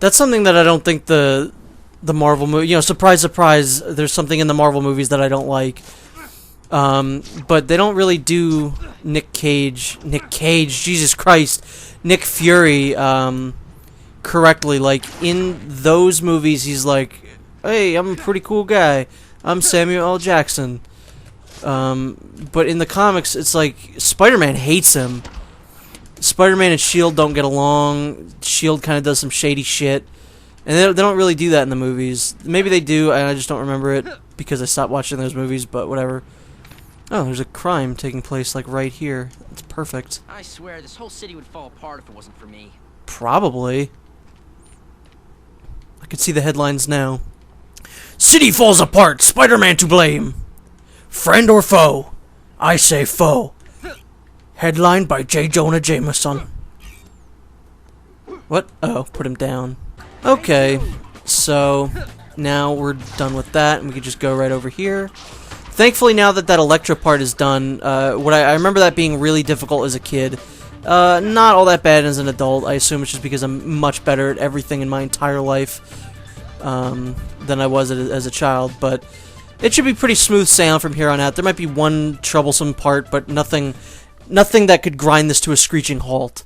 That's something that I don't think the Marvel movie, you know, surprise, surprise, there's something in the Marvel movies that I don't like. But they don't really do Nick Cage, Jesus Christ, Nick Fury, correctly. Like, in those movies, he's like, hey, I'm a pretty cool guy. I'm Samuel L. Jackson. But in the comics, it's like, Spider-Man hates him. Spider-Man and S.H.I.E.L.D. don't get along. S.H.I.E.L.D. kind of does some shady shit. And they don't really do that in the movies. Maybe they do, and I just don't remember it because I stopped watching those movies, but whatever. Oh, there's a crime taking place, like, right here. It's perfect. I swear, this whole city would fall apart if it wasn't for me. Probably. I could see the headlines now. City falls apart! Spider-Man to blame! Friend or foe? I say foe. Headlined by J. Jonah Jameson. What? Oh, put him down. Okay, so now we're done with that, and we can just go right over here. Thankfully, now that Electro part is done, I remember that being really difficult as a kid. Not all that bad as an adult. I assume it's just because I'm much better at everything in my entire life than I was as a child, but it should be pretty smooth sailing from here on out. There might be one troublesome part, but nothing that could grind this to a screeching halt.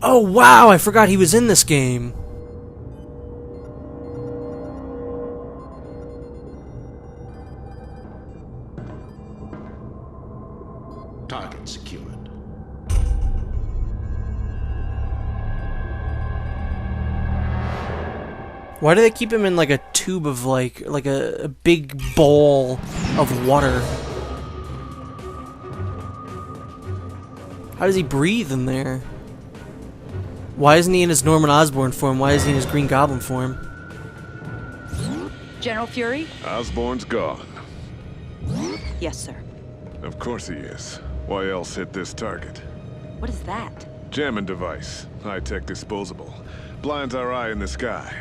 Oh wow, I forgot he was in this game. Target secured. Why do they keep him in like a tube of like a big bowl of water? How does he breathe in there? Why isn't he in his Norman Osborn form? Why is he in his Green Goblin form? General Fury? Osborn's gone. Yes, sir. Of course he is. Why else hit this target? What is that? Jamming device. High-tech disposable. Blinds our eye in the sky.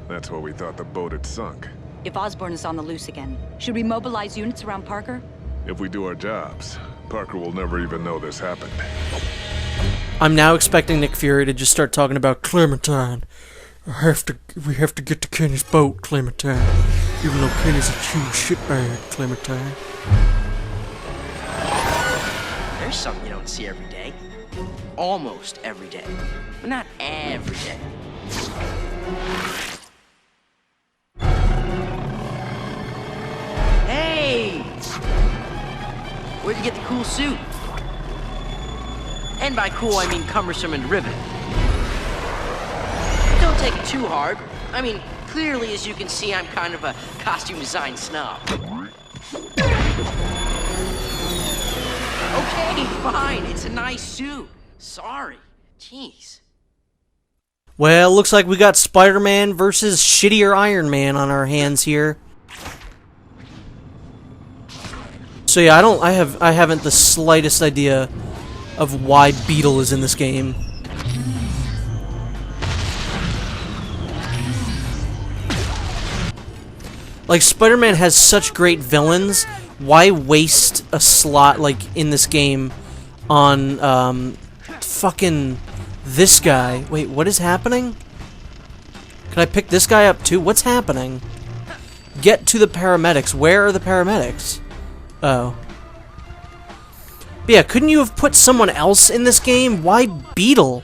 That's where we thought the boat had sunk. If Osborn is on the loose again, should we mobilize units around Parker? If we do our jobs, Parker will never even know this happened. I'm now expecting Nick Fury to just start talking about Clementine. We have to get to Kenny's boat, Clementine. Even though Kenny's a huge shitbag, Clementine. There's something you don't see every day. Almost every day. But not every day. Hey! Where'd you get the cool suit? And by cool, I mean cumbersome and riveting. Don't take it too hard. I mean, clearly, as you can see, I'm kind of a costume design snob. Okay, fine. It's a nice suit. Sorry. Jeez. Well, looks like we got Spider-Man versus shittier Iron Man on our hands here. So yeah, I haven't the slightest idea of why Beetle is in this game. Like, Spider-Man has such great villains. Why waste a slot, like, in this game on, fucking this guy? Wait, what is happening? Can I pick this guy up too? What's happening? Get to the paramedics. Where are the paramedics? Oh. But yeah, couldn't you have put someone else in this game? Why Beetle?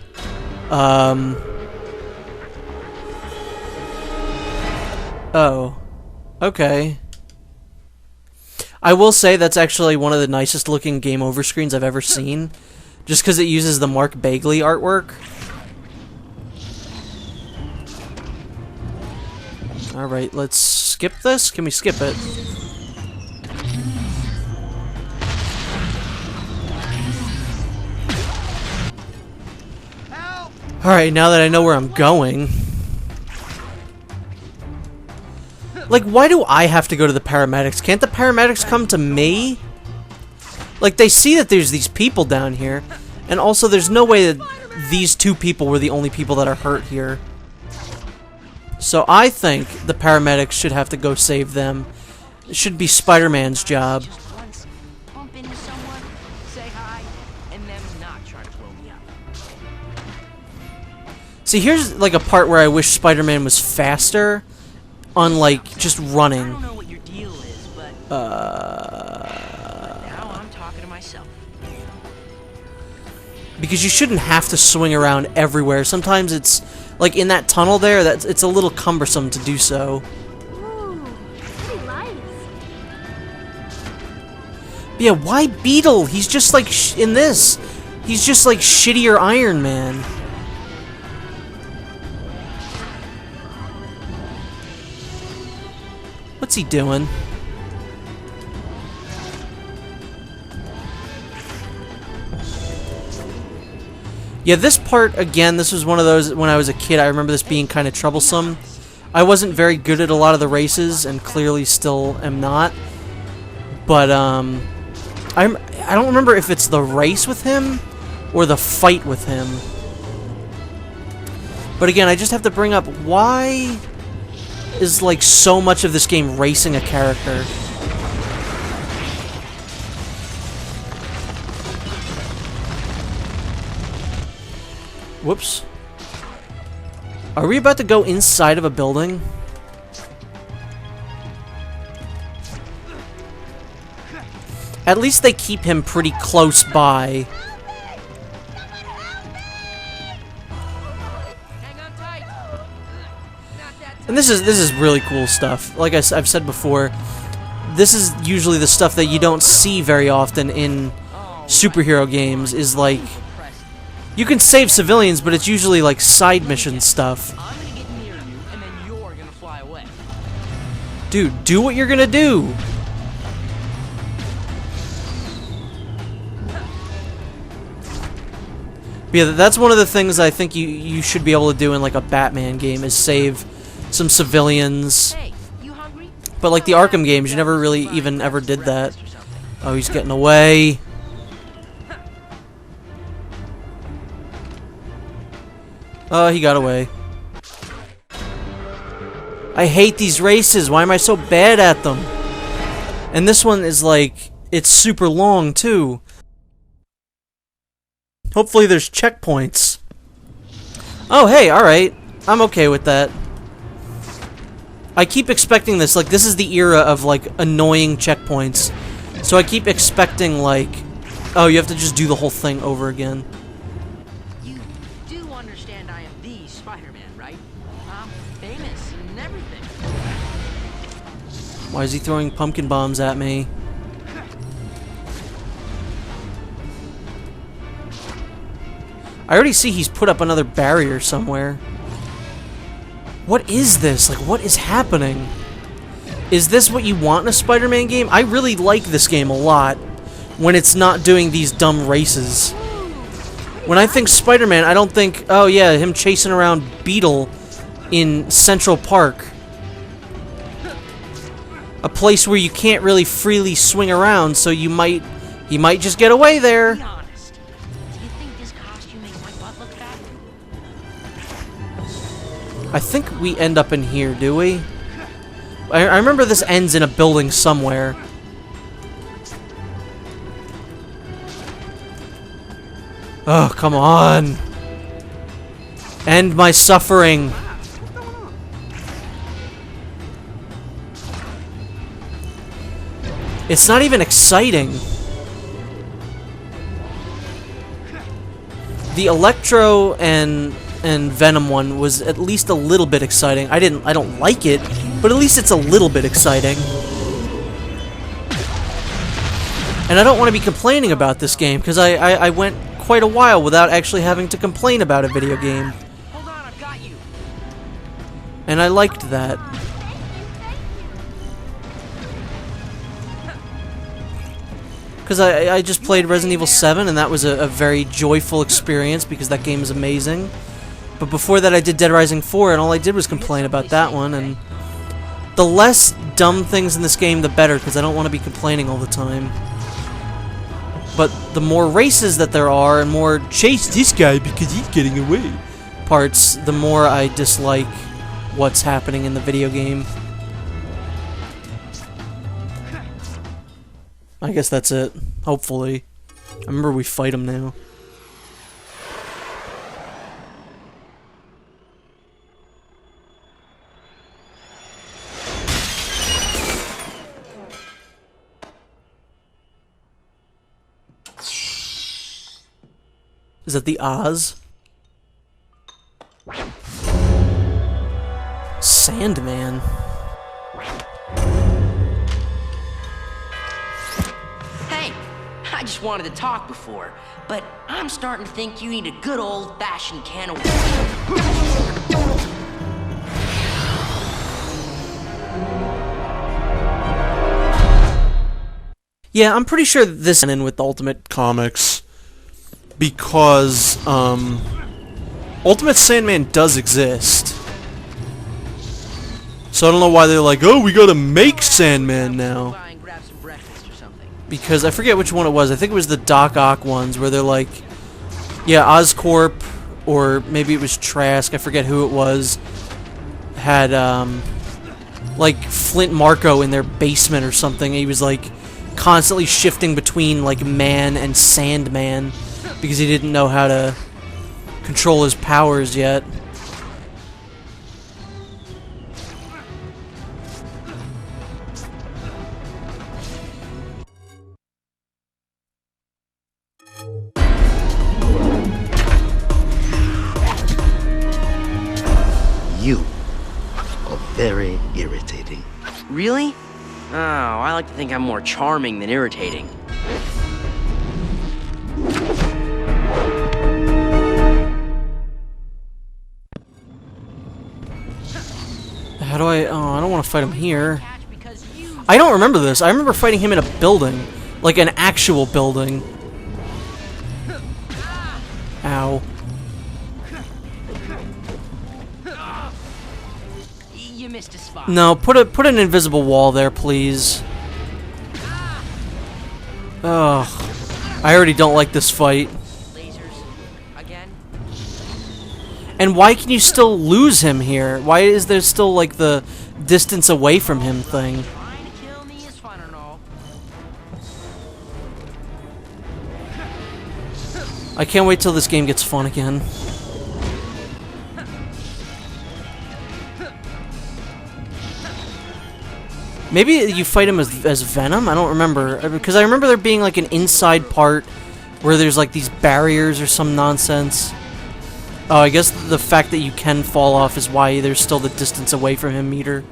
Oh. Okay. I will say that's actually one of the nicest looking game over screens I've ever seen. Just because it uses the Mark Bagley artwork. Alright, let's skip this? Can we skip it? Alright, now that I know where I'm going. Like, why do I have to go to the paramedics? Can't the paramedics come to me? Like, they see that there's these people down here, and also there's no way that these two people were the only people that are hurt here. So I think the paramedics should have to go save them. It should be Spider-Man's job. Just once, bump into someone, say hi, and them not try to blow me up. See, here's like a part where I wish Spider-Man was faster on like just I running. don't know what your deal is, but now I'm talking to myself. Because you shouldn't have to swing around everywhere. Sometimes it's like in that tunnel there, it's a little cumbersome to do so. Ooh, pretty lights. But yeah, why Beetle? He's just like in this. He's just like shittier Iron Man. What's he doing? Yeah, this part, again, this was one of those, when I was a kid, I remember this being kind of troublesome. I wasn't very good at a lot of the races, and clearly still am not. But, I don't remember if it's the race with him, or the fight with him. But again, I just have to bring up, why is, like, so much of this game racing a character? Whoops. Are we about to go inside of a building? At least they keep him pretty close by. Hang on tight. Not that And this is really cool stuff. Like I've said before, this is usually the stuff that you don't see very often in superhero games, is like, you can save civilians, but it's usually like side mission stuff. I'm gonna get near you, and then you're gonna fly away. Dude, do what you're gonna do. But yeah, that's one of the things I think you should be able to do in like a Batman game, is save some civilians. Hey, you hungry? But like the Arkham games, you never really even ever did that. Oh, he's getting away. Oh, he got away. I hate these races. Why am I so bad at them? And this one is like, it's super long too. Hopefully there's checkpoints. Oh, hey, alright. I'm okay with that. I keep expecting this. Like, this is the era of, like, annoying checkpoints. So I keep expecting, like, oh, you have to just do the whole thing over again. You do understand I am the Spider-Man, right? I'm famous and everything. Why is he throwing pumpkin bombs at me? I already see he's put up another barrier somewhere. What is this? Like, what is happening? Is this what you want in a Spider-Man game? I really like this game a lot when it's not doing these dumb races. When I think Spider-Man, I don't think, oh yeah, him chasing around Beetle in Central Park. A place where you can't really freely swing around, so he might just get away there. Be honest. Do you think this costume makes my butt look fat? I think we end up in here, do we? I remember this ends in a building somewhere. Oh, come on. End my suffering. It's not even exciting. The Electro and Venom one was at least a little bit exciting. I don't like it, but at least it's a little bit exciting. And I don't want to be complaining about this game, because I went quite a while without actually having to complain about a video game. Hold on, I've got you. And I liked that. Because I just played Resident Evil 7, and that was a very joyful experience, because that game is amazing. But before that I did Dead Rising 4, and all I did was complain about that one, and The less dumb things in this game, the better, because I don't want to be complaining all the time. But the more races that there are, and more chase this guy because he's getting away parts, the more I dislike what's happening in the video game. I guess that's it. Hopefully. I remember we fight him now. Is that the Oz? Sandman. Hey, I just wanted to talk before, but I'm starting to think you need a good old-fashioned can of Yeah, I'm pretty sure this is in with the Ultimate Comics. Because, Ultimate Sandman does exist. So I don't know why they're like, oh, we gotta make Sandman now. Because I forget which one it was. I think it was the Doc Ock ones where they're like, yeah, Oscorp, or maybe it was Trask, I forget who it was, had, like, Flint Marko in their basement or something. He was, like, constantly shifting between, like, man and Sandman. Because he didn't know how to control his powers yet. You are very irritating. Really? Oh, I like to think I'm more charming than irritating. How do I... Oh, I don't want to fight him here. I don't remember this. I remember fighting him in a building. Like an actual building. Ow. You missed a spot. No, put an invisible wall there, please. Ugh. I already don't like this fight. And why can you still lose him here? Why is there still, like, the distance away from him thing? I can't wait till this game gets fun again. Maybe you fight him as Venom? I don't remember. Because I remember there being, like, an inside part where there's, like, these barriers or some nonsense. Oh, I guess the fact that you can fall off is why there's still the distance away from him meter.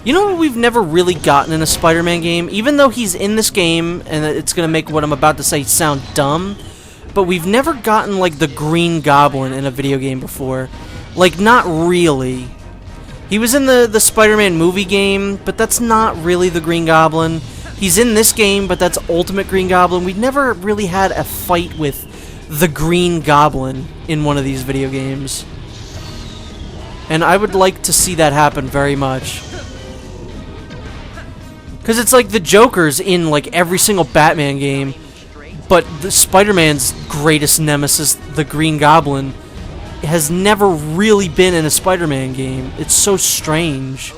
You know what we've never really gotten in a Spider-Man game? Even though he's in this game, and it's gonna make what I'm about to say sound dumb, but we've never gotten, like, the Green Goblin in a video game before. Like, not really. He was in the Spider-Man movie game, but that's not really the Green Goblin. He's in this game, but that's Ultimate Green Goblin. We've never really had a fight with the Green Goblin in one of these video games. And I would like to see that happen very much. Because it's like the Joker's in, like, every single Batman game, but the Spider-Man's greatest nemesis, the Green Goblin, has never really been in a Spider-Man game. It's so strange.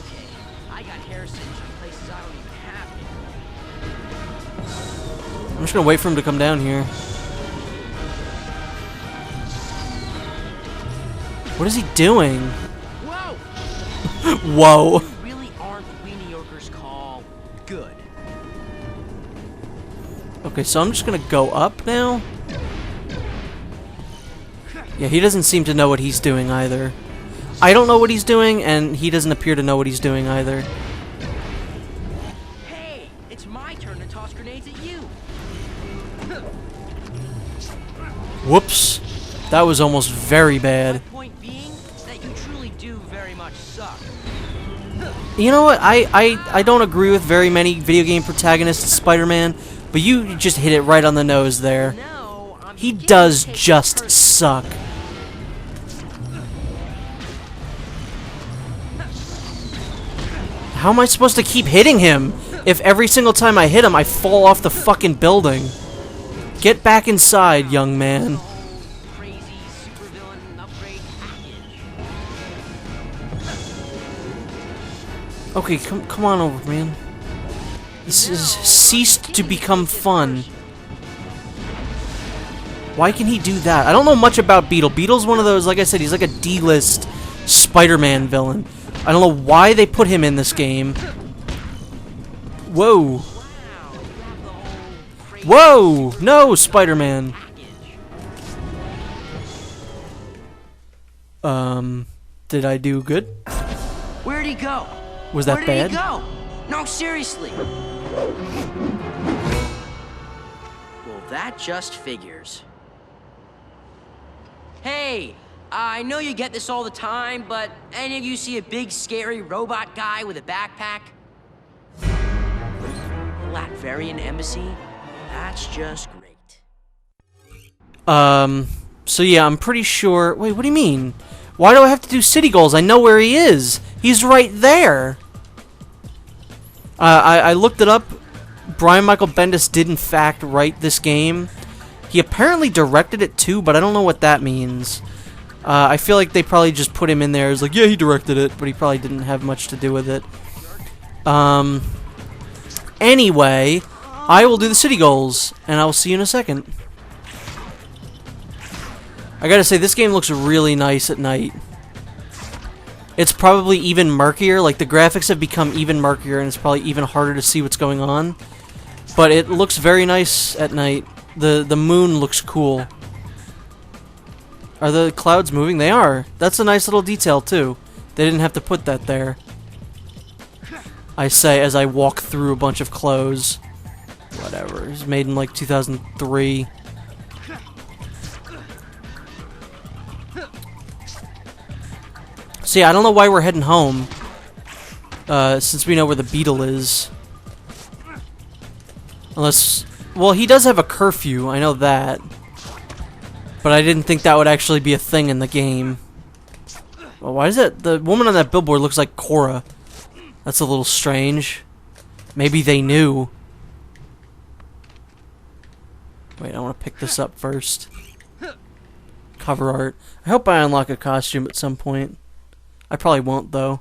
I'm just gonna wait for him to come down here. What is he doing? Whoa! Whoa. You really aren't mediocre's call. Good. Okay, so I'm just gonna go up now. Yeah, he doesn't seem to know what he's doing either. I don't know what he's doing, and he doesn't appear to know what he's doing either. Hey, it's my turn to toss grenades at you. Whoops. That was almost very bad. Point being that you truly do very much suck. You know what? I don't agree with very many video game protagonists of Spider-Man, but you just hit it right on the nose there. No, I'm He does just suck. How am I supposed to keep hitting him if every single time I hit him I fall off the fucking building? Get back inside, young man. Crazy supervillain upgrade package. Okay, come on over, man. This has ceased to become fun. Why can he do that? I don't know much about Beetle. Beetle's one of those, like I said, he's like a D-list Spider-Man villain. I don't know why they put him in this game. Whoa. Whoa! No, Spider-Man. Did I do good? Where'd he go? Was that Where bad? did he go? No, seriously. Well, that just figures. Hey, I know you get this all the time, but any of you see a big, scary robot guy with a backpack? Latverian embassy? That's just great. So yeah, I'm pretty sure... Wait, what do you mean? Why do I have to do city goals? I know where he is. He's right there. I looked it up. Brian Michael Bendis did in fact write this game. He apparently directed it too, but I don't know what that means. I feel like they probably just put him in there as like, yeah, he directed it, but he probably didn't have much to do with it. Anyway, I will do the city goals, and I will see you in a second. I gotta say, this game looks really nice at night. It's probably even murkier, like the graphics have become even murkier, and it's probably even harder to see what's going on. But it looks very nice at night. The moon looks cool. Are the clouds moving? They are. That's a nice little detail, too. They didn't have to put that there. I say as I walk through a bunch of clothes. Whatever. It was made in like 2003. So yeah, I don't know why we're heading home. Since we know where the Beetle is. Unless... Well, he does have a curfew, I know that. But I didn't think that would actually be a thing in the game. Well, why is it... The woman on that billboard looks like Cora. That's a little strange. Maybe they knew. Wait, I want to pick this up first. Cover art. I hope I unlock a costume at some point. I probably won't, though.